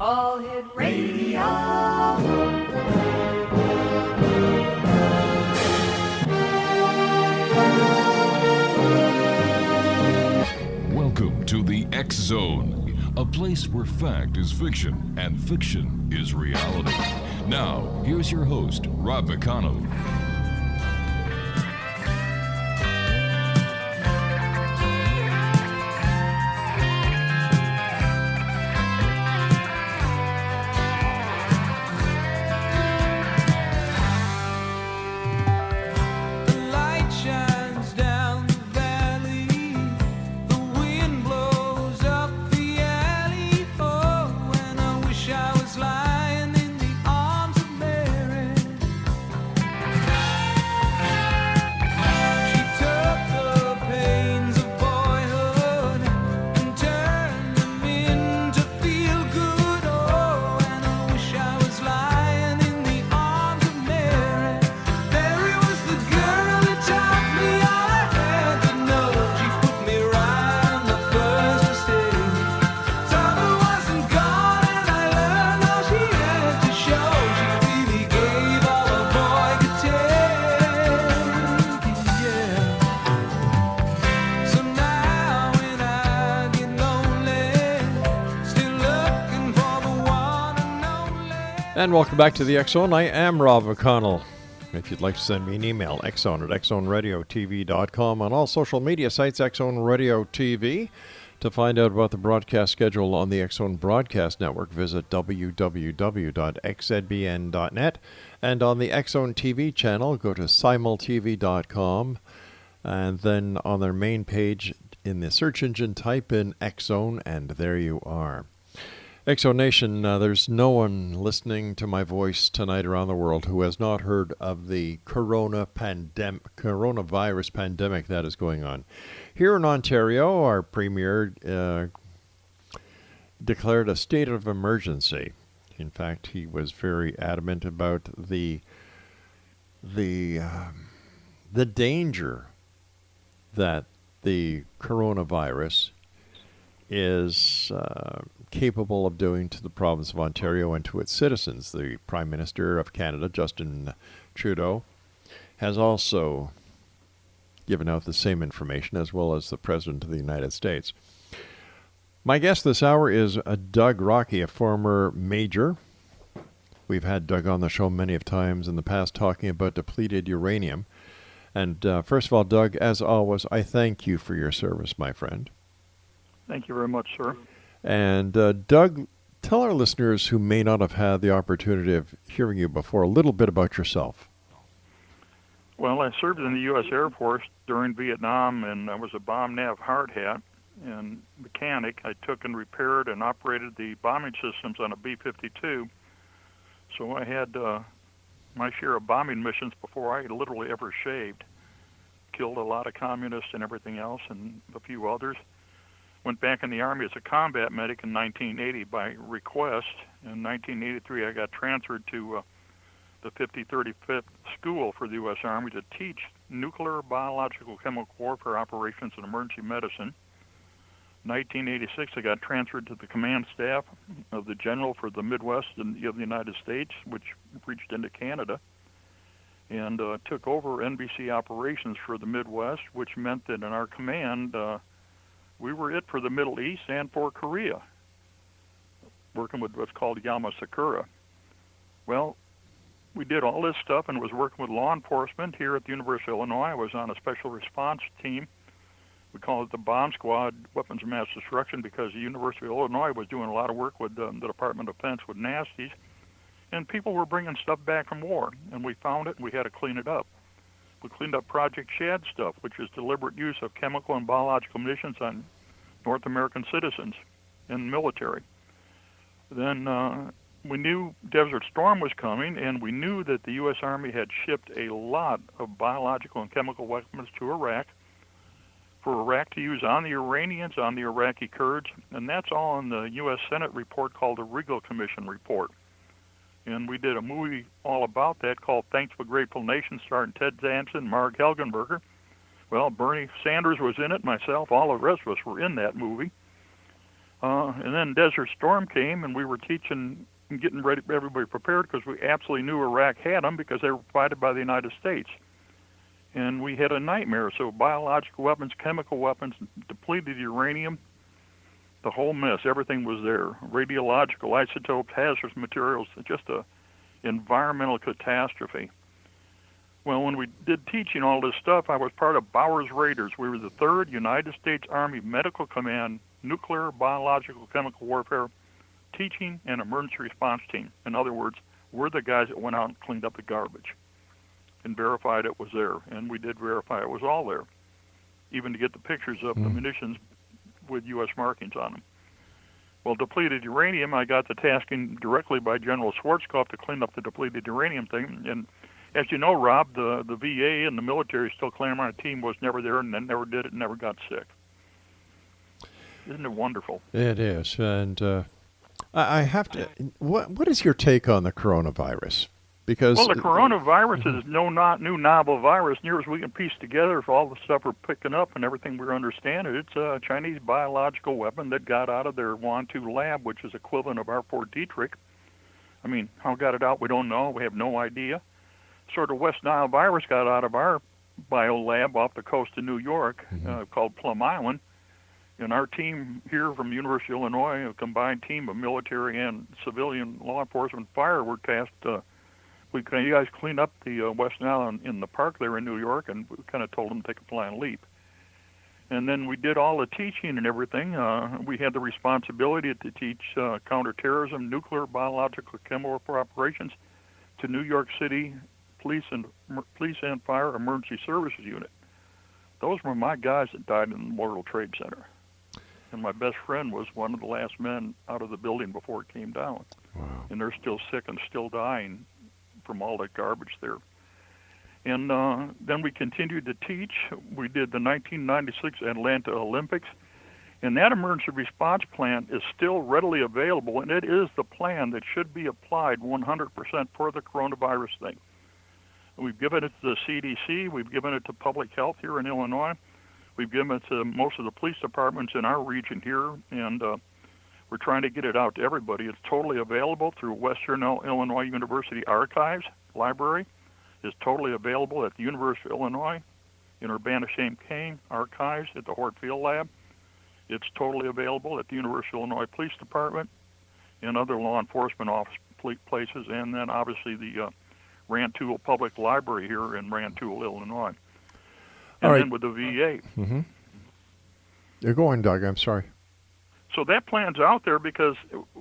All Hit Radio. Welcome to the X Zone, a place where fact is fiction and fiction is reality. Now, here's your host, Rob McConnell. And welcome back to the X Zone. I am Rob McConnell. If you'd like to send me an email, xzone at xzoneradiotv.com. On all social media sites, X Zone Radio TV. To find out about the broadcast schedule on the X Zone Broadcast Network, visit www.xzbn.net. And on the X Zone TV channel, go to simultv.com. And then on their main page in the search engine, type in X Zone, and there you are. Exo Nation, there's no one listening to my voice tonight around the world who has not heard of the coronavirus pandemic that is going on. Here in Ontario, our Premier declared a state of emergency. In fact, he was very adamant about the danger that the coronavirus is capable of doing to the province of Ontario and to its citizens. The Prime Minister of Canada, Justin Trudeau, has also given out the same information, as well as the President of the United States. My guest this hour is Doug ROKKE, a former major. We've had Doug on the show many of times in the past talking about depleted uranium. And first of all, Doug, as always, I thank you for your service, my friend. Thank you very much, sir. And Doug, tell our listeners who may not have had the opportunity of hearing you before a little bit about yourself. Well, I served in the U.S. Air Force during Vietnam, and I was a bomb nav hard hat and mechanic. I took and repaired and operated the bombing systems on a B-52. So I had my share of bombing missions before I literally ever shaved. Killed a lot of communists and everything else, and a few others. Went back in the Army as a combat medic in 1980 by request. In 1983, I got transferred to the 5035th School for the U.S. Army to teach nuclear, biological, chemical warfare operations and emergency medicine. 1986, I got transferred to the command staff of the General for the Midwest of the United States, which reached into Canada, and took over NBC operations for the Midwest, which meant that in our command, we were it for the Middle East and for Korea, working with what's called Yamasakura. Well, we did all this stuff and was working with law enforcement here at the University of Illinois. I was on a special response team. We call it the Bomb Squad, Weapons of Mass Destruction, because the University of Illinois was doing a lot of work with the Department of Defense with nasties, and people were bringing stuff back from war, and we found it and we had to clean it up. We cleaned up Project Shad stuff, which is deliberate use of chemical and biological munitions on North American citizens in the military. Then we knew Desert Storm was coming, and we knew that the U.S. Army had shipped a lot of biological and chemical weapons to Iraq for Iraq to use on the Iranians, on the Iraqi Kurds, and that's all in the U.S. Senate report called the Regal Commission report. And we did a movie all about that called Thanks for Grateful Nation, starring Ted Danson, Mark Helgenberger. Well, Bernie Sanders was in it, myself, all the rest of us were in that movie. And then Desert Storm came, and we were teaching and getting ready, everybody prepared, because we absolutely knew Iraq had them because they were provided by the United States. And we had a nightmare. So biological weapons, chemical weapons, depleted uranium, the whole mess, everything was there. Radiological isotopes, hazardous materials, just a environmental catastrophe. Well, when we did teaching all this stuff, I was part of Bowers Raiders. We were the 3rd United States Army Medical Command Nuclear, Biological, Chemical Warfare Teaching and Emergency Response Team. In other words, we're the guys that went out and cleaned up the garbage and verified it was there. And we did verify it was all there, even to get the pictures of the munitions with U.S. markings on them. Well, depleted uranium, I got the tasking directly by General Schwarzkopf to clean up the depleted uranium thing. And as you know, Rob, the VA and the military still claim our team was never there and then never did it and never got sick. Isn't it wonderful? It is. And I have to, what is your take on the coronavirus? Because well, the coronavirus is no not new novel virus. Near as we can piece together for all the stuff we're picking up and everything we're understanding, it's a Chinese biological weapon that got out of their Wantu lab, which is equivalent of our Fort Detrick. I mean, how got it out, we don't know. We have no idea. Sort of West Nile virus got out of our bio lab off the coast of New York, called Plum Island. And our team here from University of Illinois, a combined team of military and civilian law enforcement fire, were tasked you guys clean up the West Nile in the park there in New York, and we kind of told them to take a flying leap. And then we did all the teaching and everything. We had the responsibility to teach counterterrorism, nuclear, biological, chemical operations to New York City Police and Fire Emergency Services Unit. Those were my guys that died in the World Trade Center. And my best friend was one of the last men out of the building before it came down. Wow. And they're still sick and still dying from all that garbage there. And then we continued to teach. We did the 1996 Atlanta Olympics, and that emergency response plan is still readily available, and it is the plan that should be applied 100% for the coronavirus thing. We've given it to the CDC. We've given it to public health here in Illinois. We've given it to most of the police departments in our region here, and we're trying to get it out to everybody. It's totally available through Western Illinois University Archives Library. It's totally available at the University of Illinois in Urbana-Champaign Archives at the Hort Field Lab. It's totally available at the University of Illinois Police Department and other law enforcement office places, and then obviously the Rantoul Public Library here in Rantoul, Illinois. And then with the VA. Mm-hmm. You're going, Doug. I'm sorry. So that plan's out there because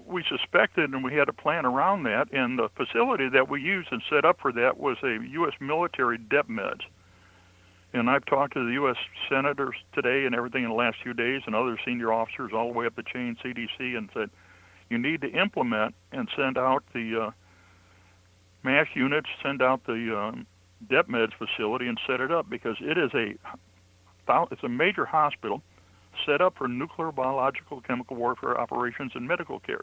we suspected and we had a plan around that, and the facility that we used and set up for that was a U.S. military Depmeds. And I've talked to the U.S. senators today and everything in the last few days and other senior officers all the way up the chain, CDC, and said, you need to implement and send out the MASH units, send out the Depmeds facility and set it up because it's a major hospital set up for nuclear, biological, chemical warfare operations and medical care.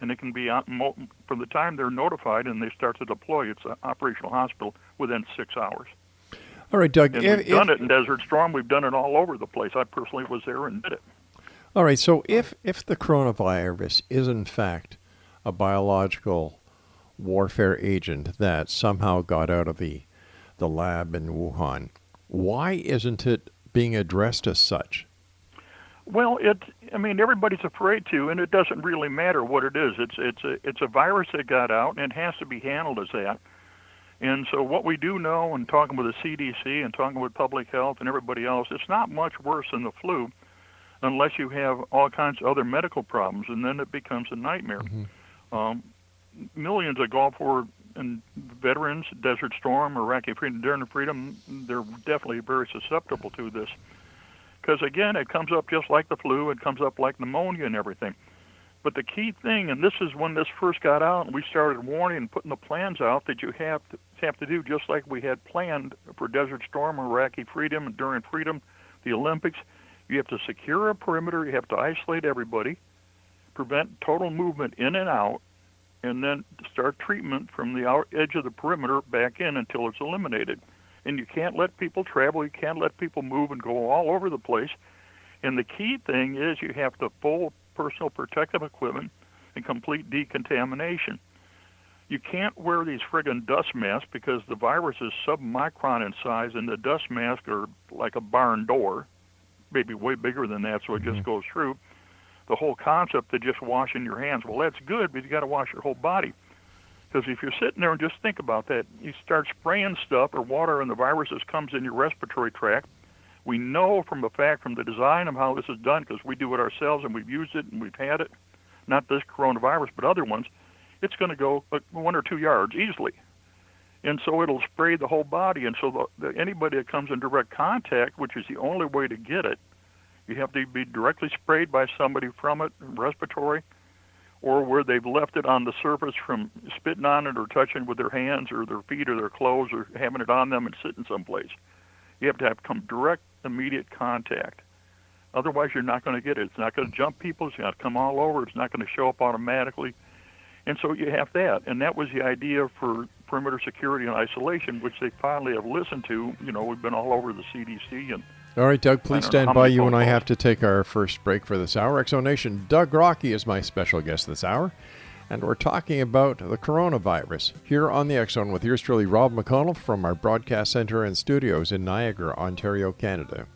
And it can be, from the time they're notified and they start to deploy, it's an operational hospital within 6 hours. All right, Doug. And we've done it in Desert Storm. We've done it all over the place. I personally was there and did it. All right, so if the coronavirus is in fact a biological warfare agent that somehow got out of the lab in Wuhan, why isn't it being addressed as such? Well, everybody's afraid to, and it doesn't really matter what it is. It's a virus that got out, and it has to be handled as that. And so what we do know, and talking with the CDC and talking with public health and everybody else, it's not much worse than the flu unless you have all kinds of other medical problems, and then it becomes a nightmare. Mm-hmm. Millions of Gulf War and veterans, Desert Storm, Iraqi Freedom, Enduring Freedom, they're definitely very susceptible to this. Because, again, it comes up just like the flu. It comes up like pneumonia and everything. But the key thing, and this is when this first got out, and we started warning and putting the plans out that you have to do just like we had planned for Desert Storm, Iraqi Freedom, Enduring Freedom, the Olympics. You have to secure a perimeter. You have to isolate everybody, prevent total movement in and out, and then start treatment from the edge of the perimeter back in until it's eliminated. And you can't let people travel. You can't let people move and go all over the place. And the key thing is you have the full personal protective equipment and complete decontamination. You can't wear these friggin' dust masks because the virus is submicron in size, and the dust masks are like a barn door, maybe way bigger than that, so it just goes through. The whole concept of just washing your hands, well, that's good, but you got to wash your whole body. Because if you're sitting there and just think about that, you start spraying stuff or water and the virus just comes in your respiratory tract. We know from the fact, from the design of how this is done, because we do it ourselves and we've used it and we've had it, not this coronavirus, but other ones, it's going to go 1 or 2 yards easily. And so it'll spray the whole body. And so anybody that comes in direct contact, which is the only way to get it, you have to be directly sprayed by somebody from it, respiratory, or where they've left it on the surface from spitting on it or touching with their hands or their feet or their clothes or having it on them and sitting someplace. You have to have come direct, immediate contact. Otherwise, you're not going to get it. It's not going to jump people. It's going to come all over. It's not going to show up automatically. And so you have that. And that was the idea for perimeter security and isolation, which they finally have listened to. You know, we've been all over the CDC. And all right, Doug, please stand by. You and I have to take our first break for this hour. Exonation, Doug ROKKE is my special guest this hour. And we're talking about the coronavirus here on the X Zone with yours truly, Rob McConnell, from our broadcast center and studios in Niagara, Ontario, Canada.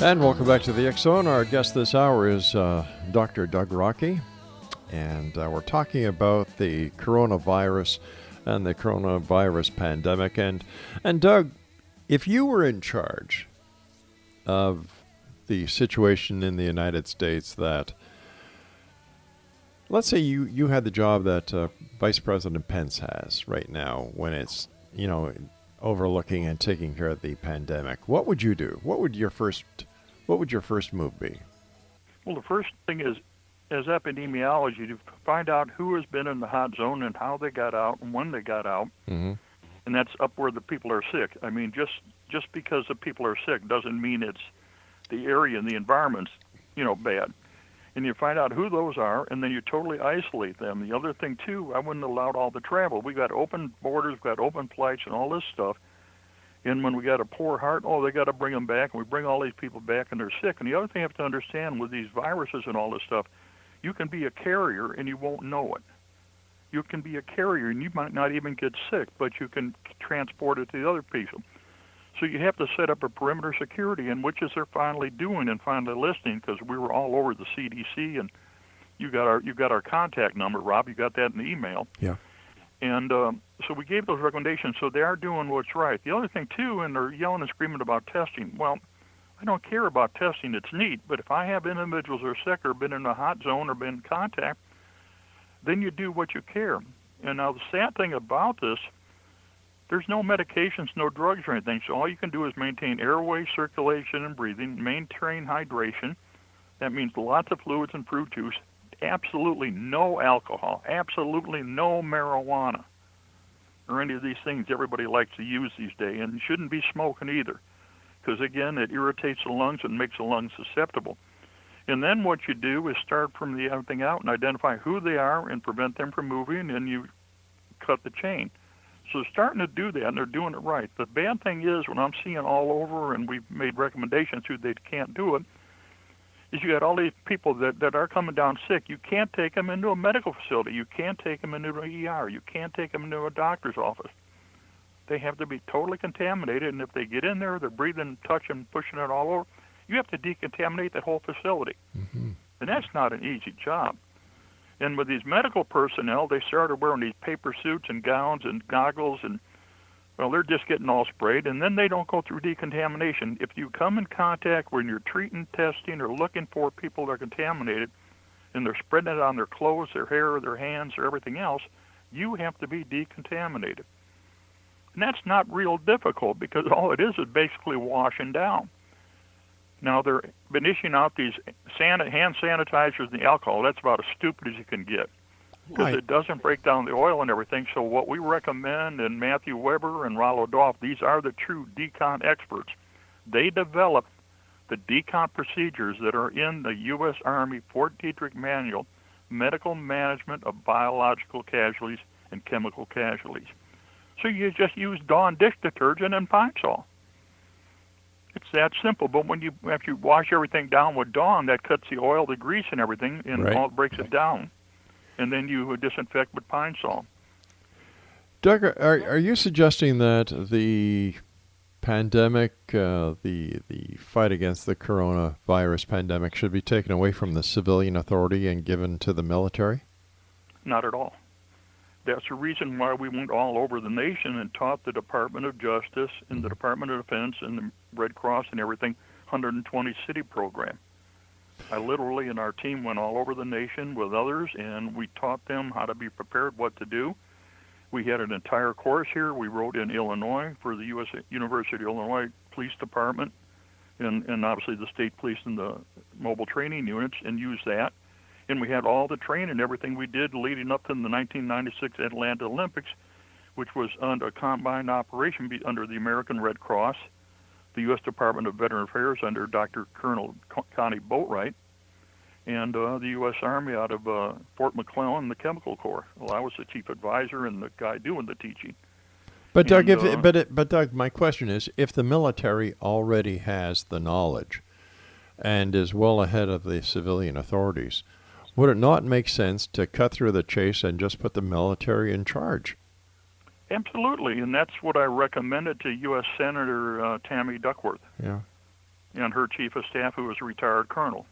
And welcome back to the X Zone. Our guest this hour is Dr. Doug ROKKE, and we're talking about the coronavirus and the coronavirus pandemic. And Doug, if you were in charge of the situation in the United States that, let's say you had the job that Vice President Pence has right now when it's, you know, overlooking and taking care of the pandemic, what would you do? What would your first move be? Well, the first thing is, as epidemiology, to find out who has been in the hot zone and how they got out and when they got out. Mm-hmm. And that's up where the people are sick. I mean, just because the people are sick doesn't mean it's the area and the environment's, you know, bad. And you find out who those are, and then you totally isolate them. The other thing, too, I wouldn't allow all the travel. We got open borders, we got open flights and all this stuff. And when we got a poor heart, they got to bring them back, and we bring all these people back, and they're sick. And the other thing you have to understand with these viruses and all this stuff, you can be a carrier and you won't know it. You can be a carrier and you might not even get sick, but you can transport it to the other people. So you have to set up a perimeter security, and which is they're finally doing and finally listening, because we were all over the CDC, and you got our contact number, Rob. You got that in the email. Yeah. And so we gave those recommendations, so they are doing what's right. The other thing, too, and they're yelling and screaming about testing. Well, I don't care about testing. It's neat. But if I have individuals that are sick or been in a hot zone or been in contact, then you do what you care. And now the sad thing about this, there's no medications, no drugs or anything. So all you can do is maintain airway, circulation, and breathing, maintain hydration. That means lots of fluids and fruit juice. Absolutely no alcohol, absolutely no marijuana, or any of these things everybody likes to use these days, and shouldn't be smoking either, because again, it irritates the lungs and makes the lungs susceptible. And then what you do is start from the everything out and identify who they are and prevent them from moving, and you cut the chain. So they're starting to do that, and they're doing it right. The bad thing is, when I'm seeing all over, and we've made recommendations who they can't do it, is you got all these people that are coming down sick. You can't take them into a medical facility. You can't take them into an ER. You can't take them into a doctor's office. They have to be totally contaminated, and if they get in there, they're breathing, touching, pushing it all over. You have to decontaminate that whole facility. Mm-hmm. And that's not an easy job. And with these medical personnel, they started wearing these paper suits and gowns and goggles, and, well, they're just getting all sprayed, and then they don't go through decontamination. If you come in contact when you're treating, testing, or looking for people that are contaminated, and they're spreading it on their clothes, their hair, their hands, or everything else, you have to be decontaminated. And that's not real difficult, because all it is basically washing down. Now, they've been issuing out these hand sanitizers and the alcohol. That's about as stupid as you can get, because it doesn't break down the oil and everything. So what we recommend, and Matthew Weber and Rollo Dolph, these are the true decon experts. They developed the decon procedures that are in the U.S. Army Fort Detrick Manual, Medical Management of Biological Casualties and Chemical Casualties. So you just use Dawn dish detergent and Pine Sol. It's that simple. But after you wash everything down with Dawn, that cuts the oil, the grease, and everything, and all breaks it down. And then you disinfect with Pine Sol. Doug, are you suggesting that the pandemic, the fight against the coronavirus pandemic, should be taken away from the civilian authority and given to the military? Not at all. That's the reason why we went all over the nation and taught the Department of Justice and the Department of Defense and the Red Cross and everything 120 city program. I literally and our team went all over the nation with others, and we taught them how to be prepared, what to do. We had an entire course here. We wrote in Illinois for the U.S. University of Illinois Police Department and obviously the state police and the mobile training units, and used that. And we had all the training and everything we did leading up to the 1996 Atlanta Olympics, which was under a combined operation under the American Red Cross, the U.S. Department of Veteran Affairs under Dr. Colonel Connie Boatwright, and the U.S. Army out of Fort McClellan, the Chemical Corps. Well, I was the chief advisor and the guy doing the teaching. But Doug, but Doug, my question is, if the military already has the knowledge and is well ahead of the civilian authorities, would it not make sense to cut through the chase and just put the military in charge? Absolutely, and that's what I recommended to U.S. Senator Tammy Duckworth, and her chief of staff, who was a retired colonel.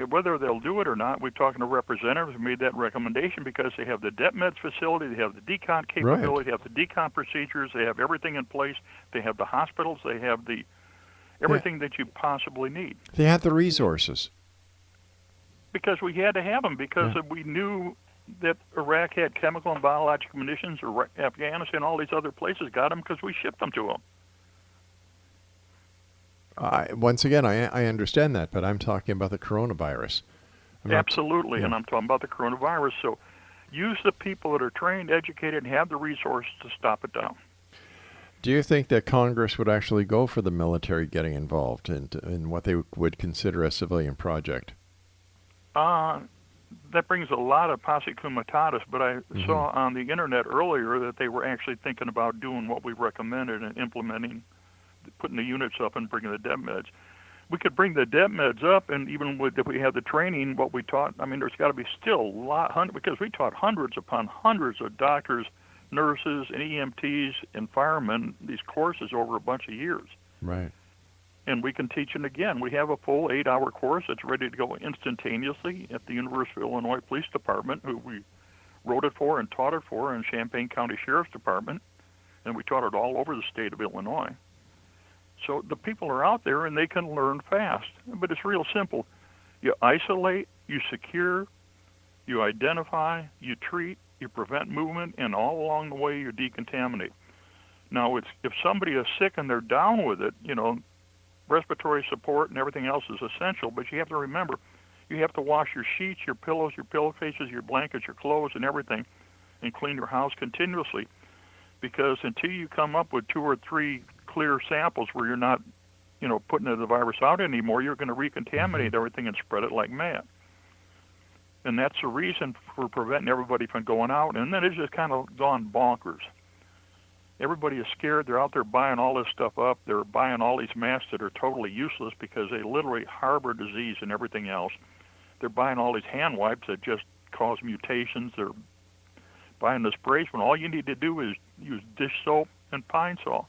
Whether they'll do it or not, we're talking to representatives who made that recommendation, because they have the DepMeds facility, they have the decon capability, they have the decon procedures, they have everything in place, they have the hospitals, they have everything that you possibly need. They have the resources. Because we had to have them, because we knew that Iraq had chemical and biological munitions, or Afghanistan, all these other places got them because we shipped them to them. Once again, I understand that, but I'm talking about the coronavirus. Absolutely, and I'm talking about the coronavirus. So use the people that are trained, educated, and have the resources to stop it down. Do you think that Congress would actually go for the military getting involved in what they would consider a civilian project? That brings a lot of posse comitatus, but I saw on the internet earlier that they were actually thinking about doing what we recommended and implementing, putting the units up and bringing the DepMeds. We could bring the DepMeds up, and even if we had the training, what we taught, I mean, there's got to be still a lot, because we taught hundreds upon hundreds of doctors, nurses, and EMTs and firemen these courses over a bunch of years. Right. And we can teach it again. We have a full 8-hour course that's ready to go instantaneously at the University of Illinois Police Department, who we wrote it for and taught it for, and Champaign County Sheriff's Department, and we taught it all over the state of Illinois. So the people are out there, and they can learn fast. But it's real simple. You isolate, you secure, you identify, you treat, you prevent movement, and all along the way you decontaminate. Now, if somebody is sick and they're down with it, respiratory support and everything else is essential, but you have to remember, you have to wash your sheets, your pillows, your pillowcases, your blankets, your clothes, and everything, and clean your house continuously, because until you come up with 2 or 3 clear samples where you're not, putting the virus out anymore, you're going to recontaminate everything and spread it like mad. And that's the reason for preventing everybody from going out, and then it's just kind of gone bonkers. Everybody is scared. They're out there buying all this stuff up. They're buying all these masks that are totally useless because they literally harbor disease and everything else. They're buying all these hand wipes that just cause mutations. They're buying the sprays when all you need to do is use dish soap and pine sol.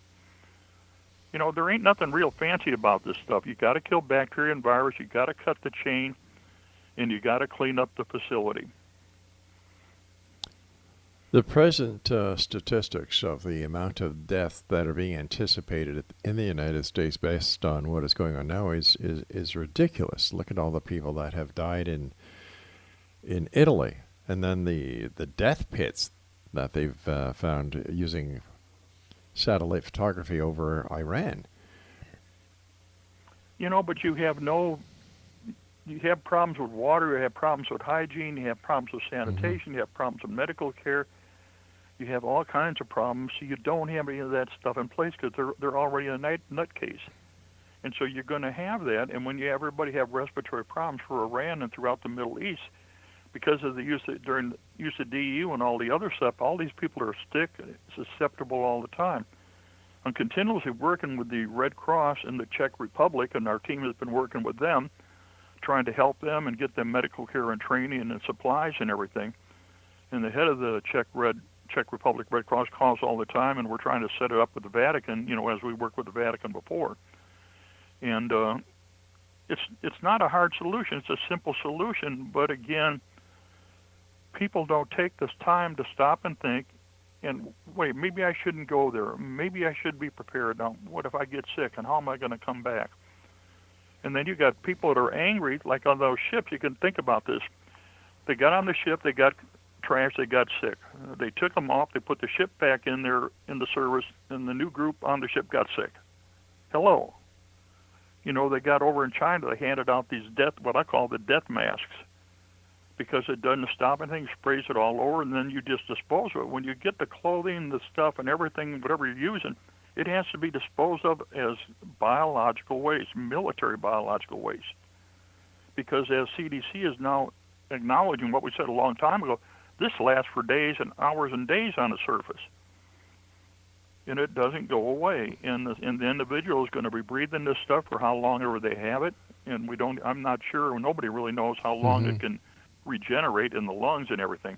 You know, there ain't nothing real fancy about this stuff. You got to kill bacteria and virus. You got to cut the chain, and you got to clean up the facility. The present statistics of the amount of deaths that are being anticipated in the United States based on what is going on now is ridiculous. Look at all the people that have died in Italy, and then the death pits that they've found using satellite photography over Iran. You know, but you have problems with water, you have problems with hygiene, you have problems with sanitation, you have problems with medical care. You have all kinds of problems, so you don't have any of that stuff in place because they're already a nutcase. And so you're going to have that, and when everybody have respiratory problems for Iran and throughout the Middle East, because of the use of DEU and all the other stuff, all these people are susceptible all the time. I'm continuously working with the Red Cross in the Czech Republic, and our team has been working with them, trying to help them and get them medical care and training and supplies and everything. And the head of the Czech Republic Red Cross calls all the time, and we're trying to set it up with the Vatican, you know, as we worked with the Vatican before. And it's not a hard solution. It's a simple solution, but again, people don't take this time to stop and think, and wait, maybe I shouldn't go there. Maybe I should be prepared. Now, what if I get sick, and how am I going to come back? And then you got people that are angry, like on those ships. You can think about this. They got on the ship, they got trash, they got sick. They took them off, they put the ship back in there in the service, and the new group on the ship got sick. Hello. You know, they got over in China, they handed out these what I call the death masks, because it doesn't stop anything, sprays it all over, and then you just dispose of it. When you get the clothing, the stuff, and everything, whatever you're using, it has to be disposed of as biological waste, military biological waste. Because as CDC is now acknowledging what we said a long time ago, this lasts for days and hours and days on the surface. And it doesn't go away. And the individual is going to be breathing this stuff for how long ever they have it. And I'm not sure, nobody really knows how long it can regenerate in the lungs and everything.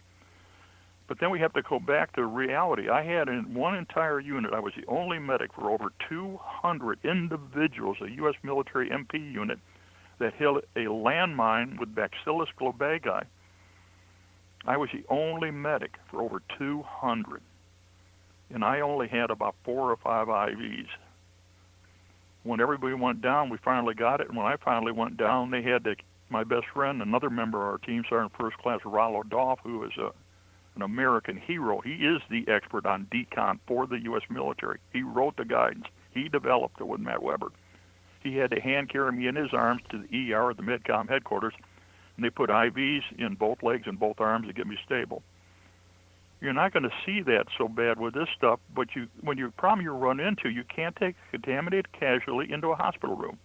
But then we have to go back to reality. I had in one entire unit, I was the only medic for over 200 individuals, a U.S. military MP unit, that held a landmine with Bacillus globagi. I was the only medic for over 200. And I only had about 4 or 5 IVs. When everybody went down, we finally got it. And when I finally went down, they had my best friend, another member of our team, Sergeant First Class Rollo Dolph, who is an American hero. He is the expert on decon for the U.S. military. He wrote the guidance. He developed it with Matt Weber. He had to hand carry me in his arms to the ER at the MidCom headquarters, and they put IVs in both legs and both arms to get me stable. You're not going to see that so bad with this stuff, but when you problem you run into, you can't take a contaminated casualty into a hospital room.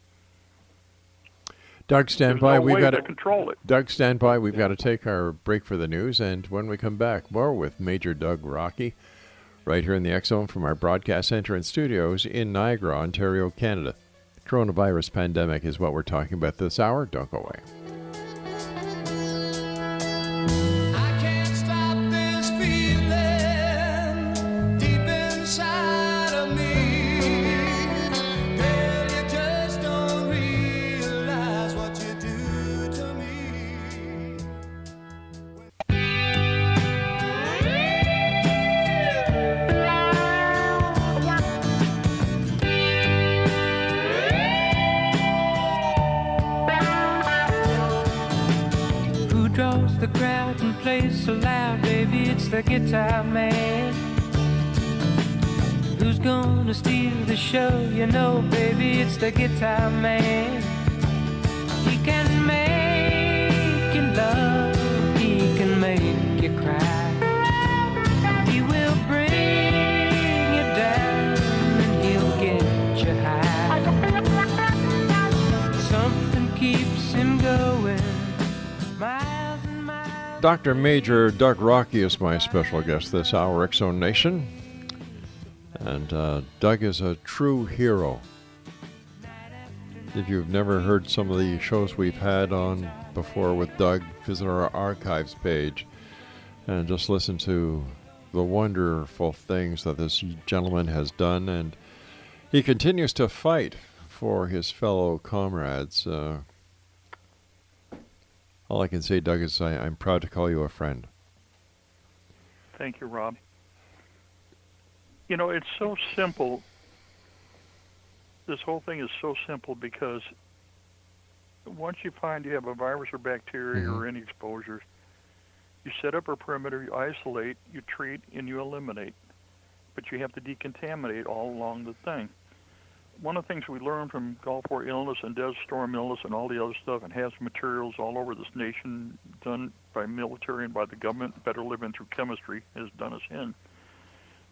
Doug, stand by. We've got to control it. Doug, stand by. We've got to take our break for the news, and when we come back, more with Major Doug ROKKE, right here in the X Zone from our broadcast center and studios in Niagara, Ontario, Canada. The coronavirus pandemic is what we're talking about this hour. Don't go away. The crowd and plays so loud, baby, it's the guitar man. Who's gonna steal the show? You know, baby, it's the guitar man. He can make you love, he can make you cry. He will bring you down and he'll get you high. Something keeps him going. Dr. Major Doug ROKKE is my special guest this hour, X Zone Nation. And Doug is a true hero. If you've never heard some of the shows we've had on before with Doug, visit our archives page and just listen to the wonderful things that this gentleman has done. And he continues to fight for his fellow comrades. All I can say, Doug, is I'm proud to call you a friend. Thank you, Rob. You know, it's so simple. This whole thing is so simple because once you find you have a virus or bacteria or any exposures, you set up a perimeter, you isolate, you treat, and you eliminate. But you have to decontaminate all along the thing. One of the things we learned from Gulf War illness and Desert Storm illness and all the other stuff and hazardous materials all over this nation done by military and by the government, Better Living Through Chemistry has done us in,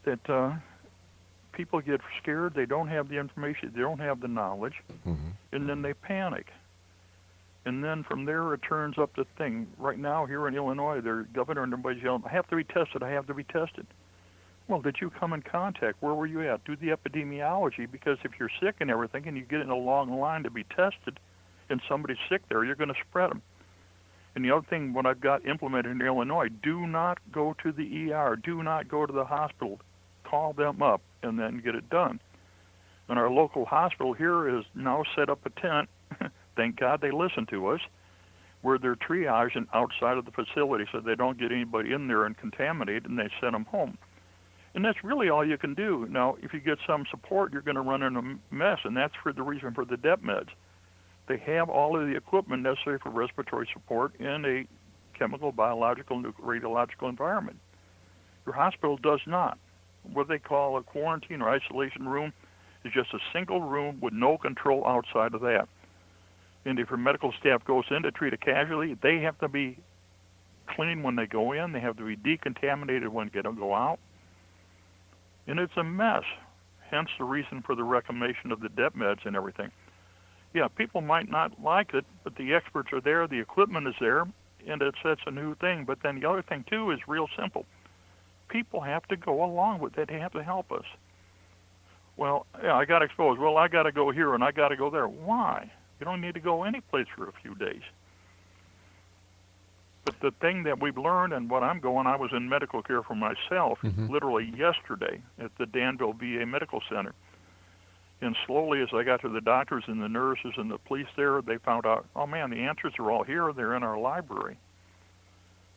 that people get scared, they don't have the information, they don't have the knowledge, and then they panic. And then from there it turns up the thing. Right now here in Illinois, their governor and everybody's yelling, I have to be tested, I have to be tested. Well, did you come in contact? Where were you at? Do the epidemiology, because if you're sick and everything and you get in a long line to be tested and somebody's sick there, you're going to spread them. And the other thing, what I've got implemented in Illinois, do not go to the ER. Do not go to the hospital. Call them up and then get it done. And our local hospital here is now set up a tent. Thank God they listen to us, where they're triaging outside of the facility so they don't get anybody in there and contaminate, and they send them home. And that's really all you can do. Now, if you get some support, you're going to run in a mess, and that's for the reason for the DEP meds. They have all of the equipment necessary for respiratory support in a chemical, biological, radiological environment. Your hospital does not. What they call a quarantine or isolation room is just a single room with no control outside of that. And if your medical staff goes in to treat a casualty, they have to be clean when they go in. They have to be decontaminated when they go out. And it's a mess, hence the reason for the recommendation of the DEP meds and everything. Yeah, people might not like it, but the experts are there, the equipment is there, and that's a new thing. But then the other thing, too, is real simple. People have to go along with it. They have to help us. Well, yeah, I got exposed. Well, I got to go here and I got to go there. Why? You don't need to go any place for a few days. But the thing that we've learned, and what I'm going, I was in medical care for myself literally yesterday at the Danville VA Medical Center. And slowly as I got to the doctors and the nurses and the police there, they found out, oh man, the answers are all here. They're in our library.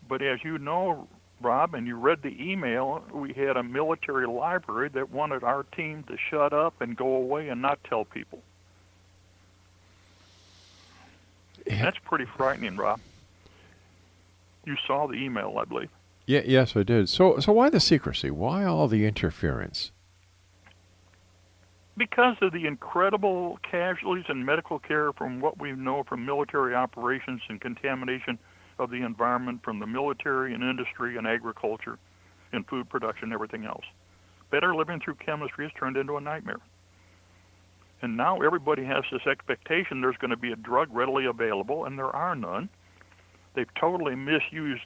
But as you know, Rob, and you read the email, we had a military library that wanted our team to shut up and go away and not tell people. That's pretty frightening, Rob. You saw the email, I believe. Yeah, yes, I did. So why the secrecy? Why all the interference? Because of the incredible casualties in medical care from what we know from military operations and contamination of the environment from the military and industry and agriculture and food production and everything else. Better Living Through Chemistry has turned into a nightmare. And now everybody has this expectation there's going to be a drug readily available, and there are none. They've totally misused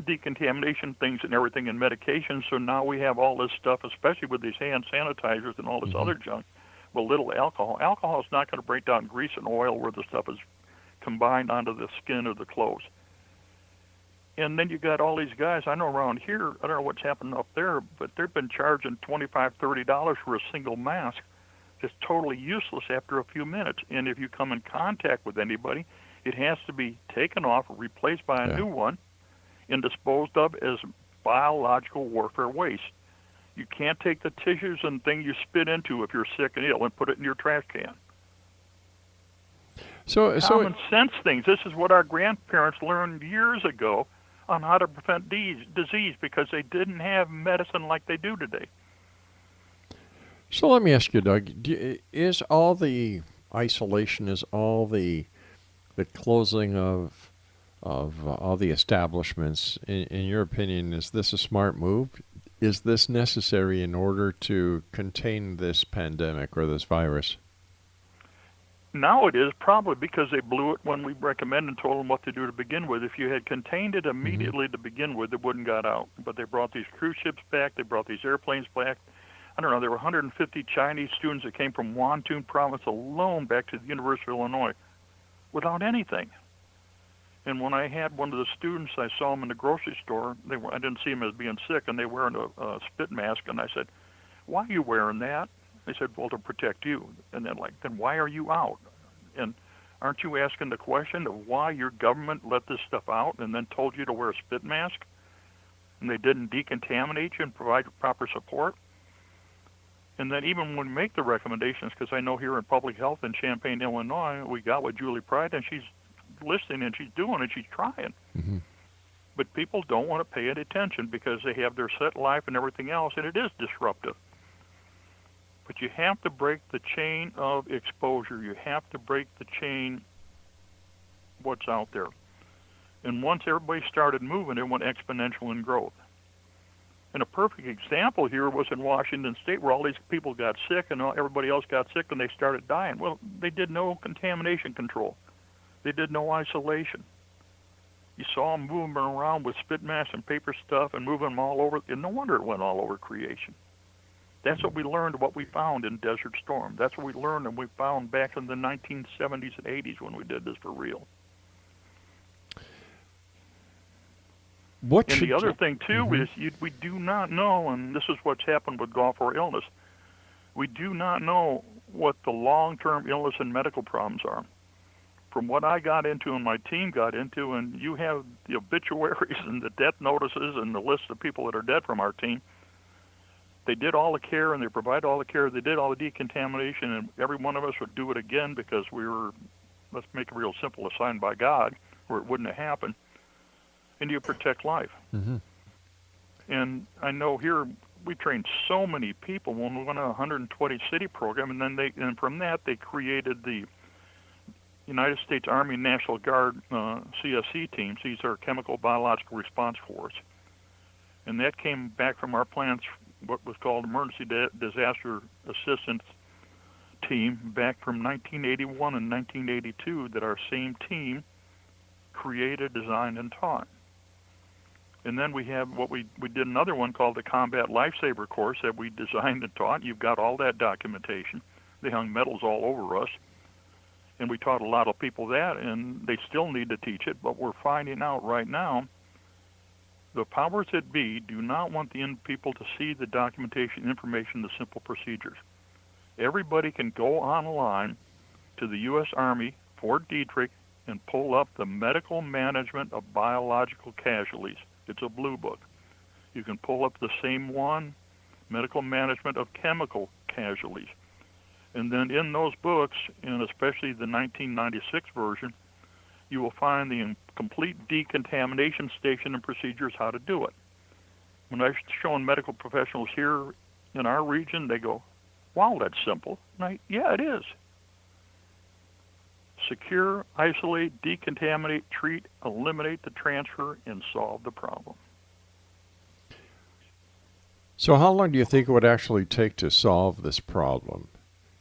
decontamination things and everything in medications, so now we have all this stuff, especially with these hand sanitizers and all this other junk, with little alcohol. Alcohol is not going to break down grease and oil where the stuff is combined onto the skin of the clothes. And then you got all these guys, I know around here, I don't know what's happened up there, but they've been charging $25, $30 for a single mask. Just totally useless after a few minutes. And if you come in contact with anybody, it has to be taken off, replaced by a new one, and disposed of as biological warfare waste. You can't take the tissues and thing you spit into if you're sick and ill and put it in your trash can. Common sense things. This is what our grandparents learned years ago on how to prevent disease because they didn't have medicine like they do today. So let me ask you, Doug, is all the isolation, is all the closing of all the establishments, in your opinion, is this a smart move? Is this necessary in order to contain this pandemic or this virus? Now it is, probably because they blew it when we recommended and told them what to do to begin with. If you had contained it immediately to begin with, it wouldn't got out. But they brought these cruise ships back. They brought these airplanes back. I don't know, there were 150 Chinese students that came from Wantoon province alone back to the University of Illinois without anything. And when I had one of the students, I saw them in the grocery store. I didn't see them as being sick, and they were wearing a spit mask. And I said, "Why are you wearing that?" They said, "Well, to protect you." And then then why are you out? And aren't you asking the question of why your government let this stuff out and then told you to wear a spit mask? And they didn't decontaminate you and provide proper support? And then even when we make the recommendations, because I know here in public health in Champaign, Illinois, we got with Julie Pride, and she's listening and she's doing it, she's trying. Mm-hmm. But people don't want to pay it attention because they have their set life and everything else, and it is disruptive. But you have to break the chain of exposure. You have to break the chain what's out there. And once everybody started moving, it went exponential in growth. And a perfect example here was in Washington State, where all these people got sick and everybody else got sick and they started dying. Well, they did no contamination control. They did no isolation. You saw them moving around with spit masks and paper stuff and moving them all over. And no wonder it went all over creation. That's what we learned, what we found in Desert Storm. That's what we learned and we found back in the 1970s and 80s when we did this for real. And the other thing, too, is we do not know, and this is what's happened with Gulf War illness, we do not know what the long-term illness and medical problems are. From what I got into and my team got into, and you have the obituaries and the death notices and the list of people that are dead from our team, they did all the care and they provided all the care. They did all the decontamination, and every one of us would do it again because we were, let's make it real simple, assigned by God, where it wouldn't have happened. And you protect life. Mm-hmm. And I know here we trained so many people when we went on a 120 city program, and then from that they created the United States Army National Guard CSC teams. These are Chemical Biological Response Force. And that came back from our plans, what was called Emergency Disaster Assistance Team, back from 1981 and 1982, that our same team created, designed, and taught. And then we have what we did another one called the Combat Lifesaver course that we designed and taught. You've got all that documentation. They hung medals all over us. And we taught a lot of people that, and they still need to teach it, but we're finding out right now the powers that be do not want the people to see the documentation, information, the simple procedures. Everybody can go online to the U.S. Army, Fort Detrick, and pull up the Medical Management of Biological Casualties. It's a blue book. You can pull up the same one, Medical Management of Chemical Casualties. And then in those books, and especially the 1996 version, you will find the complete decontamination station and procedures how to do it. When I've shown medical professionals here in our region, they go, "Wow, that's simple." And yeah, it is. Secure, isolate, decontaminate, treat, eliminate the transfer, and solve the problem. So how long do you think it would actually take to solve this problem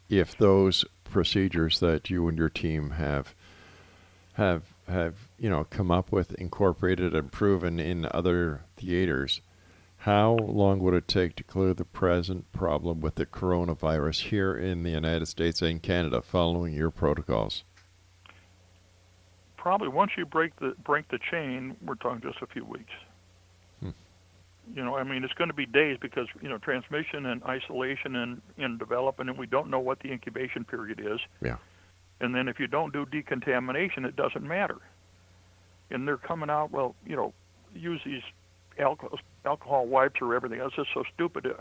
if those procedures that you and your team have come up with, incorporated, and proven in other theaters? How long would it take to clear the present problem with the coronavirus here in the United States and Canada following your protocols? Probably once you break the chain, we're talking just a few weeks. It's going to be days because, transmission and isolation and development, and we don't know what the incubation period is. Yeah. And then if you don't do decontamination, it doesn't matter. And they're coming out, use these alcohol wipes or everything. That's just so stupid.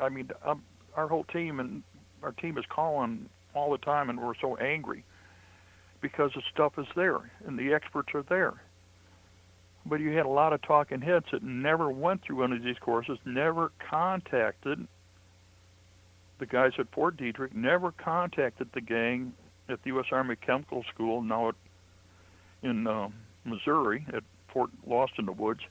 Our whole team is calling all the time, and we're so angry because the stuff is there and the experts are there. But you had a lot of talking heads that never went through any of these courses, never contacted the guys at Fort Detrick, never contacted the gang at the U.S. Army Chemical School, now in Missouri, at Fort Lost in the Woods,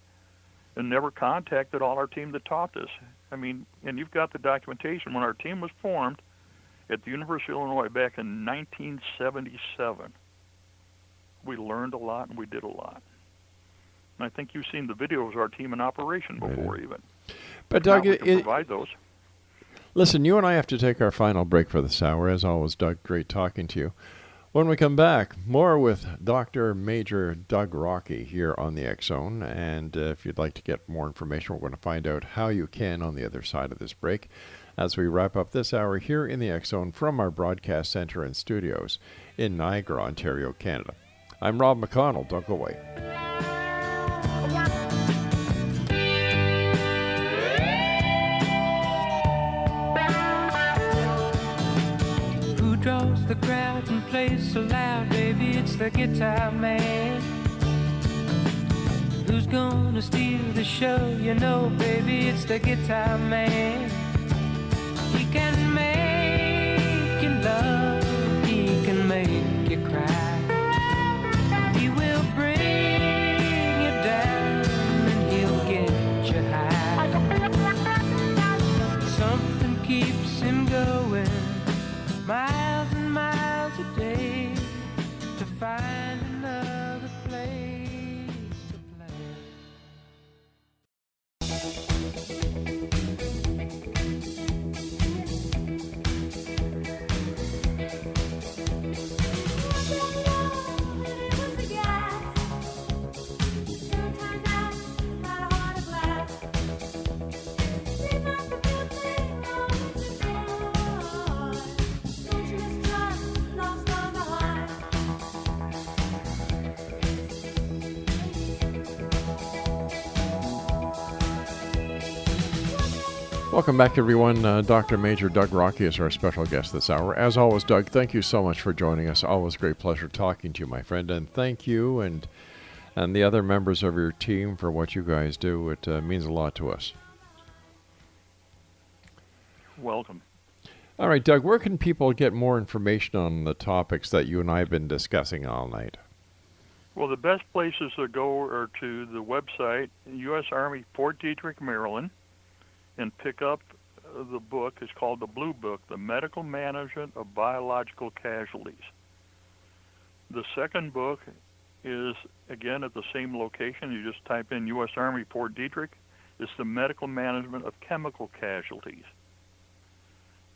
and never contacted all our team that taught this. And you've got the documentation. When our team was formed at the University of Illinois back in 1977, we learned a lot and we did a lot. And I think you've seen the videos of our team in operation before, even. But Doug, we can provide those. Listen, you and I have to take our final break for this hour. As always, Doug, great talking to you. When we come back, more with Dr. Major Doug ROKKE here on the X Zone. And if you'd like to get more information, we're going to find out how you can on the other side of this break as we wrap up this hour here in the X Zone from our broadcast center and studios in Niagara, Ontario, Canada. I'm Rob McConnell. Don't go away. Draws the crowd and plays so loud, baby, it's the guitar man. Who's gonna steal the show? You know, baby, it's the guitar man. He can make you love, he can make you cry. He will bring you down and he'll get you high. Something keeps him going, miles and miles a day, to find another place to play. Welcome back, everyone. Dr. Major Doug ROKKE is our special guest this hour. As always, Doug, thank you so much for joining us. Always a great pleasure talking to you, my friend. And thank you and the other members of your team for what you guys do. It means a lot to us. Welcome. All right, Doug, where can people get more information on the topics that you and I have been discussing all night? Well, the best places to go are to the website, U.S. Army, Fort Detrick, Maryland, and pick up the book. It's called the Blue Book, The Medical Management of Biological Casualties. The second book is, again, at the same location. You just type in U.S. Army, Fort Detrick. It's The Medical Management of Chemical Casualties.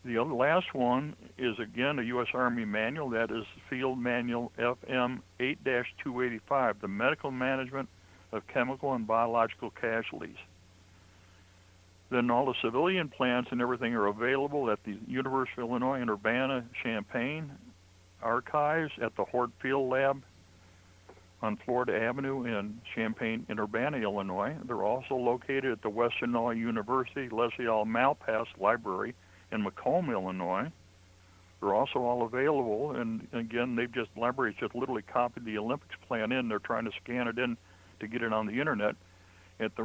The last one is, again, a U.S. Army manual. That is Field Manual FM 8-285, The Medical Management of Chemical and Biological Casualties. Then all the civilian plants and everything are available at the University of Illinois in Urbana-Champaign archives, at the Hort Field Lab on Florida Avenue in Champaign in Urbana, Illinois. They're also located at the Western Illinois University Leslie L. Malpass Library in Macomb, Illinois. They're also all available, and again, libraries just literally copied the Olympics plan in. They're trying to scan it in to get it on the internet at the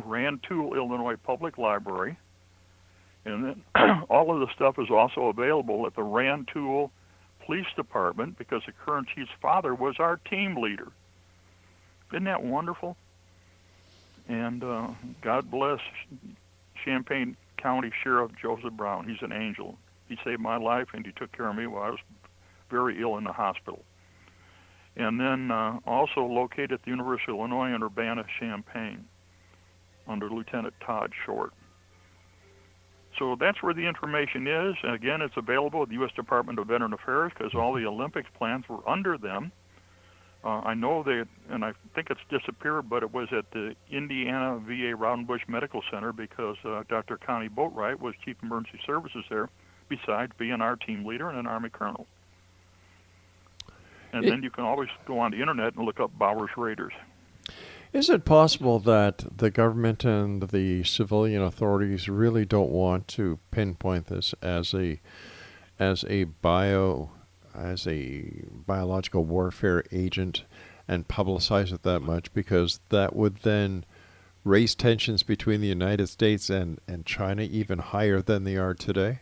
Rantoul, Illinois Public Library. And then all of the stuff is also available at the Rantoul Police Department, because the current chief's father was our team leader. Isn't that wonderful? And God bless Champaign County Sheriff Joseph Brown. He's an angel. He saved my life, and he took care of me while I was very ill in the hospital. And then also located at the University of Illinois in Urbana-Champaign under Lieutenant Todd Short. So that's where the information is. And again, it's available at the U.S. Department of Veteran Affairs, because all the Olympics plans were under them. I know that, and I think it's disappeared, but it was at the Indiana VA Rowdenbush Medical Center, because Dr. Connie Boatwright was Chief Emergency Services there, besides being our team leader and an Army colonel. And then you can always go on the internet and look up Bowers Raiders. Is it possible that the government and the civilian authorities really don't want to pinpoint this as a biological warfare agent and publicize it that much, because that would then raise tensions between the United States and China even higher than they are today?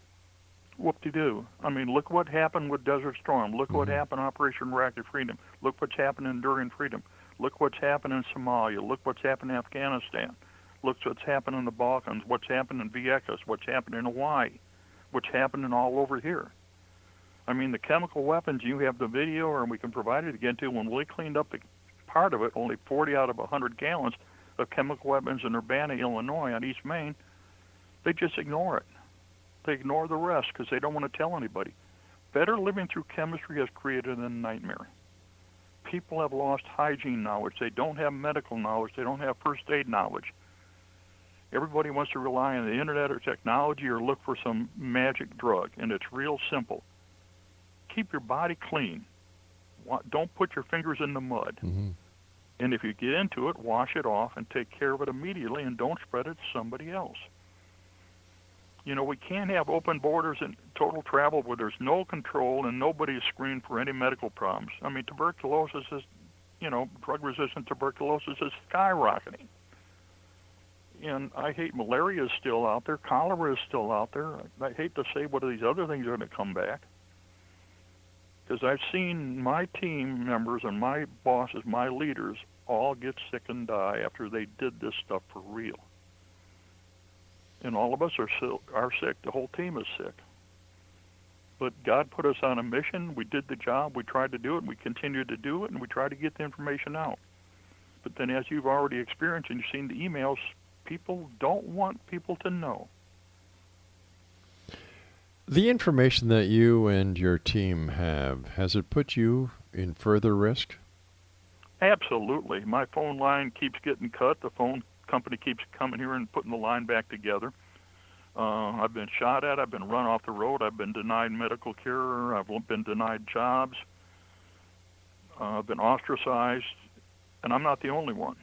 Whoop-de-doo. I mean, look what happened with Desert Storm. Look what happened Operation Rapid Freedom. Look what's happened in Enduring Freedom. Look what's happened in Somalia. Look what's happened in Afghanistan. Look what's happened in the Balkans. What's happened in Vieques. What's happened in Hawaii. What's happening all over here. I mean, the chemical weapons, you have the video, or we can provide it again too. When we cleaned up the part of it, only 40 out of 100 gallons of chemical weapons in Urbana, Illinois on East Main, they just ignore it. They ignore the rest because they don't want to tell anybody. Better living through chemistry has created a nightmare. People have lost hygiene knowledge. They don't have medical knowledge. They don't have first aid knowledge. Everybody wants to rely on the internet or technology or look for some magic drug, and it's real simple. Keep your body clean. Don't put your fingers in the mud. Mm-hmm. And if you get into it, wash it off and take care of it immediately, and don't spread it to somebody else. You know, we can't have open borders and total travel where there's no control and nobody is screened for any medical problems. I mean, tuberculosis is, drug-resistant tuberculosis is skyrocketing. And I hate malaria is still out there. Cholera is still out there. I hate to say what these other things are going to come back. Because I've seen my team members and my bosses, my leaders, all get sick and die after they did this stuff for real. And all of us are sick. The whole team is sick. But God put us on a mission. We did the job. We tried to do it. And we continued to do it. And we tried to get the information out. But then as you've already experienced and you've seen the emails, people don't want people to know. The information that you and your team have, has it put you in further risk? Absolutely. My phone line keeps getting cut. The phone company keeps coming here and putting the line back together. I've been shot at. I've been run off the road. I've been denied medical care. I've been denied jobs. I've been ostracized. And I'm not the only one.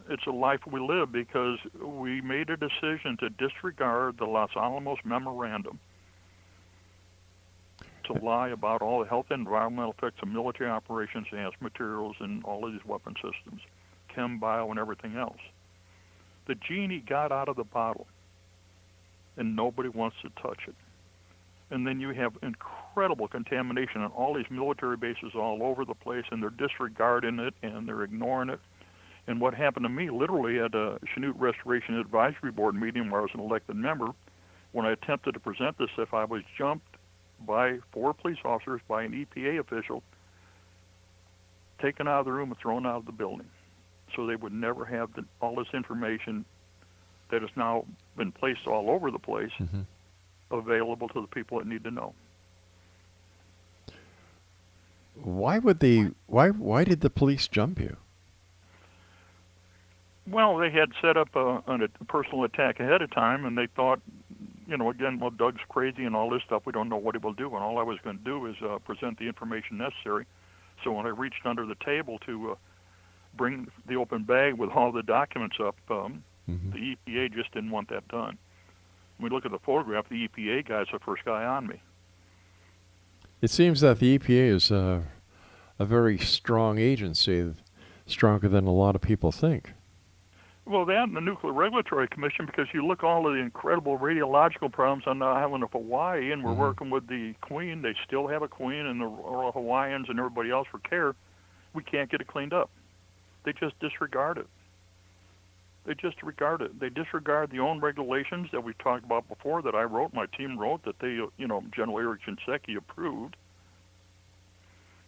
It's a life we live because we made a decision to disregard the Los Alamos Memorandum, to lie about all the health and environmental effects of military operations, advanced materials, and all of these weapon systems, chem, bio, and everything else. The genie got out of the bottle, and nobody wants to touch it. And then you have incredible contamination on all these military bases all over the place, and they're disregarding it, and they're ignoring it. And what happened to me literally at a Chanute Restoration Advisory Board meeting where I was an elected member, when I attempted to present this, if I was jumped by 4 police officers, by an EPA official, taken out of the room and thrown out of the building. So they would never have all this information that has now been placed all over the place available to the people that need to know. Why did the police jump you? Well, they had set up a personal attack ahead of time, and they thought, again, well, Doug's crazy and all this stuff. We don't know what he will do, and all I was going to do is present the information necessary. So when I reached under the table to bring the open bag with all the documents up, the EPA just didn't want that done. When we look at the photograph, the EPA guy's the first guy on me. It seems that the EPA is a very strong agency, stronger than a lot of people think. Well, that and the Nuclear Regulatory Commission, because you look all of the incredible radiological problems on the island of Hawaii, and we're working with the Queen. They still have a Queen, and the Royal Hawaiians and everybody else for care. We can't get it cleaned up. They just disregard it. They disregard it. They disregard the own regulations that we talked about before, that I wrote, my team wrote, that they, General Eric Shinseki approved.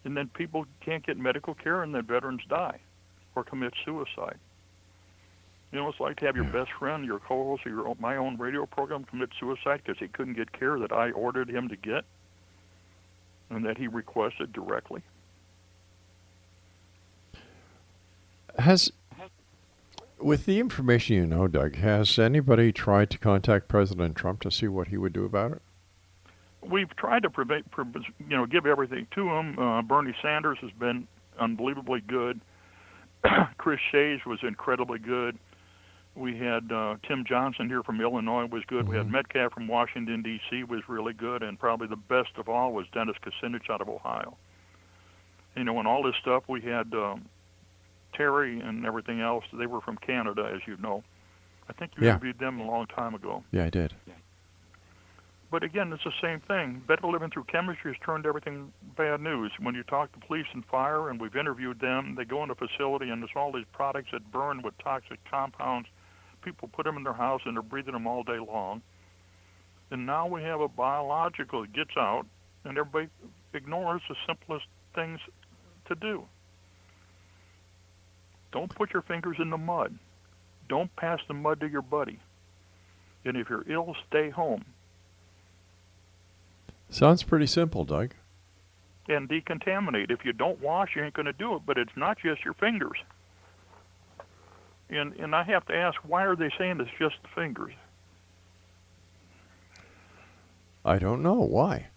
And then people can't get medical care, and then veterans die or commit suicide. It's like to have your best friend, your co-host of my own radio program commit suicide because he couldn't get care that I ordered him to get and that he requested directly. With the information you know, Doug, has anybody tried to contact President Trump to see what he would do about it? We've tried to give everything to him. Bernie Sanders has been unbelievably good. Chris Shays was incredibly good. We had Tim Johnson here from Illinois was good. We had Metcalf from Washington, D.C. was really good. And probably the best of all was Dennis Kucinich out of Ohio. And all this stuff, we had Terry and everything else. They were from Canada, as you know. I think you interviewed them a long time ago. Yeah, I did. But again, it's the same thing. Better Living Through Chemistry has turned everything bad news. When you talk to police and fire, and we've interviewed them, they go in a facility and there's all these products that burn with toxic compounds. People put them in their house and they're breathing them all day long. And now we have a biological that gets out, and everybody ignores the simplest things to do. Don't put your fingers in the mud. Don't pass the mud to your buddy. And if you're ill, stay home. Sounds pretty simple, Doug. And decontaminate. If you don't wash, you ain't going to do it. But it's not just your fingers. And I have to ask, why are they saying it's just the fingers? I don't know. Why?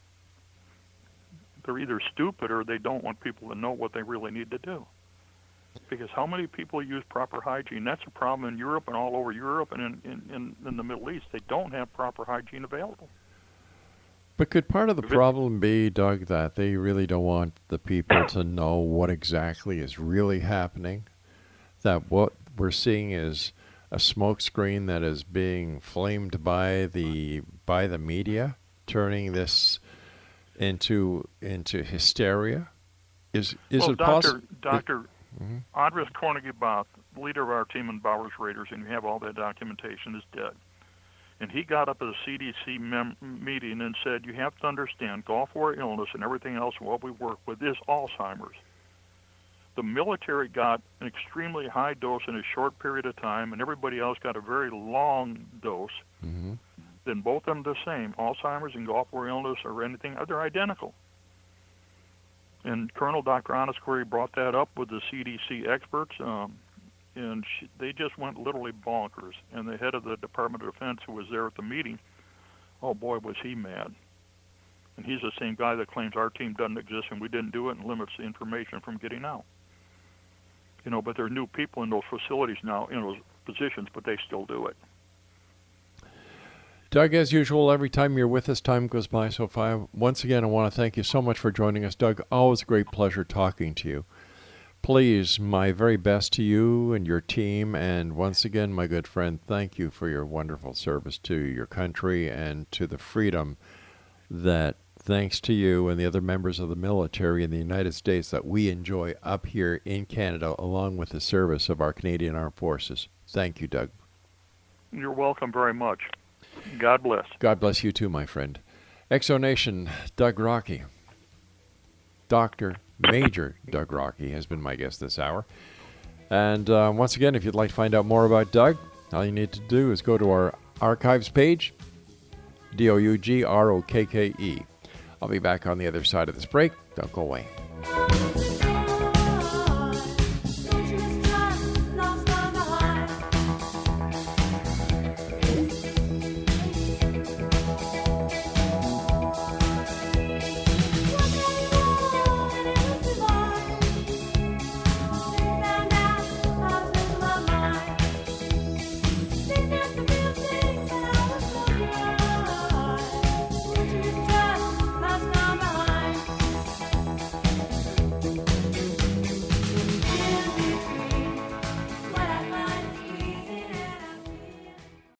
They're either stupid or they don't want people to know what they really need to do. Because how many people use proper hygiene? That's a problem in Europe and all over Europe and in the Middle East. They don't have proper hygiene available. But could part of the problem be, Doug, that they really don't want the people to know what exactly is really happening? That what we're seeing is a smokescreen that is being flamed by the media, turning this into hysteria? Is it possible? Dr. Andres Cornegie-Both, leader of our team in Bowers Raiders, and you have all that documentation, is dead. And he got up at a CDC meeting and said, you have to understand, Gulf War illness and everything else what we work with is Alzheimer's. The military got an extremely high dose in a short period of time, and everybody else got a very long dose. Mm-hmm. Then both of them the same. Alzheimer's and Gulf War illness or anything, they're identical. And Colonel Dr. Honestquery brought that up with the CDC experts, and they just went literally bonkers. And the head of the Department of Defense, who was there at the meeting, oh boy, was he mad. And he's the same guy that claims our team doesn't exist and we didn't do it and limits the information from getting out. You know, but there are new people in those facilities now, in those positions, but they still do it. Doug, as usual, every time you're with us, time goes by so fast. Once again, I want to thank you so much for joining us. Doug, always a great pleasure talking to you. Please, my very best to you and your team. And once again, my good friend, thank you for your wonderful service to your country and to the freedom that, thanks to you and the other members of the military in the United States, that we enjoy up here in Canada, along with the service of our Canadian Armed Forces. Thank you, Doug. You're welcome very much. God bless. God bless you too, my friend. Exonation, Doug ROKKE. Dr. Major Doug ROKKE has been my guest this hour. And once again, if you'd like to find out more about Doug, all you need to do is go to our archives page, DOUGROKKE. I'll be back on the other side of this break. Don't go away.